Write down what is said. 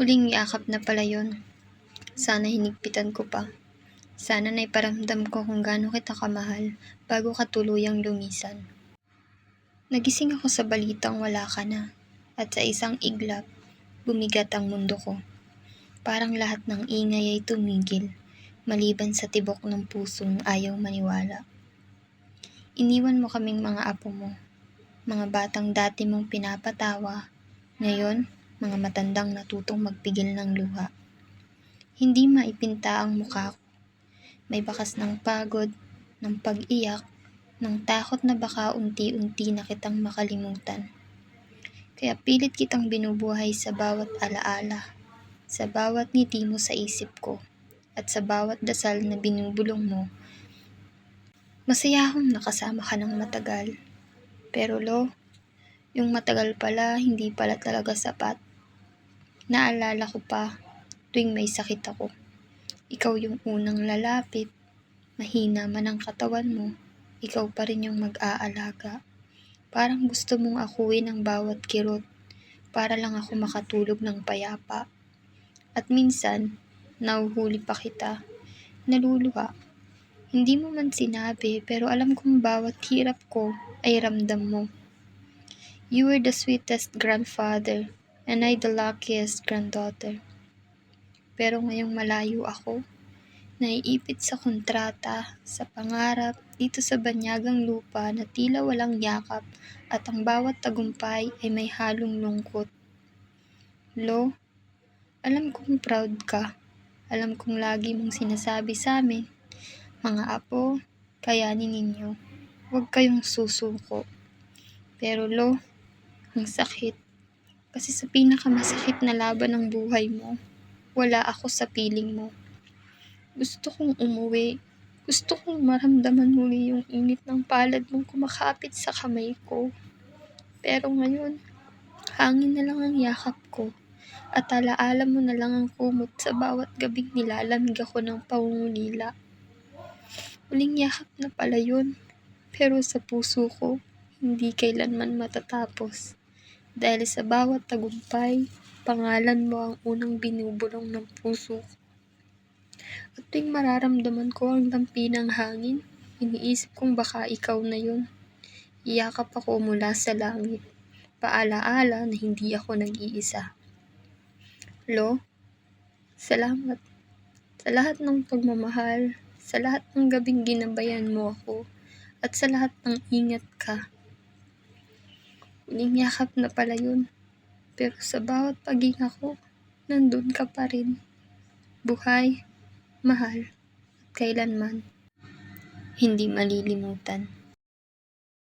Huling yakap na pala yun. Sana hinigpitan ko pa. Sana naiparamdam ko kung gaano kita kamahal bago ka tuluyang lumisan. Nagising ako sa balitang wala ka na, at sa isang iglap, bumigat ang mundo ko. Parang lahat ng ingay ay tumigil, maliban sa tibok ng pusong ayaw maniwala. Iniwan mo kaming mga apo mo, mga batang dati mong pinapatawa, ngayon, mga matandang natutong magpigil ng luha. Hindi maipinta ang mukha ko. May bakas ng pagod, ng pag-iyak, ng takot na baka unti-unti na kitang makalimutan. Kaya pilit kitang binubuhay sa bawat alaala, sa bawat ngiti mo sa isip ko, at sa bawat dasal na binubulong mo. Masaya akong nakasama ka ng matagal. Pero yung matagal pala, hindi pala talaga sapat. Naalala ko pa, tuwing may sakit ako. Ikaw yung unang lalapit, mahina man ang katawan mo, ikaw pa rin yung mag-aalaga. Parang gusto mong akuin ang bawat kirot, para lang ako makatulog ng payapa. At minsan, nahuhuli pa kita, naluluha. Hindi mo man sinabi, pero alam kong bawat hirap ko ay ramdam mo. You were the sweetest grandfather, and I the luckiest granddaughter. Pero ngayong malayo ako, naiipit sa kontrata, sa pangarap, dito sa banyagang lupa na tila walang yakap at ang bawat tagumpay ay may halong lungkot. Alam kong proud ka. Alam kong lagi mong sinasabi sa amin, mga apo, kayanin ninyo. Huwag kayong susuko. Pero ang sakit. Kasi sa pinakamasakit na laban ng buhay mo, wala ako sa piling mo. Gusto kong umuwi. Gusto kong maramdaman muli yung init ng palad mong kumakapit sa kamay ko. Pero ngayon, hangin na lang ang yakap ko. At alaala mo na lang ang kumot sa bawat gabing nilalamig ako ng pangungulila. Huling yakap na pala yun. Pero sa puso ko, hindi kailanman matatapos. Dahil sa bawat tagumpay, pangalan mo ang unang binubulong ng puso ko. At tuwing mararamdaman ko ang dampi ng hangin, iniisip kong baka ikaw na yun. Iyakap ako mula sa langit, paalaala na hindi ako nag-iisa. Salamat sa lahat ng pagmamahal, sa lahat ng gabing ginabayan mo ako, at sa lahat ng ingat ka. Huling yakap na pala yun. Pero sa bawat paghinga ko, nandun ka pa rin. Buhay, mahal, at kailanman hindi malilimutan.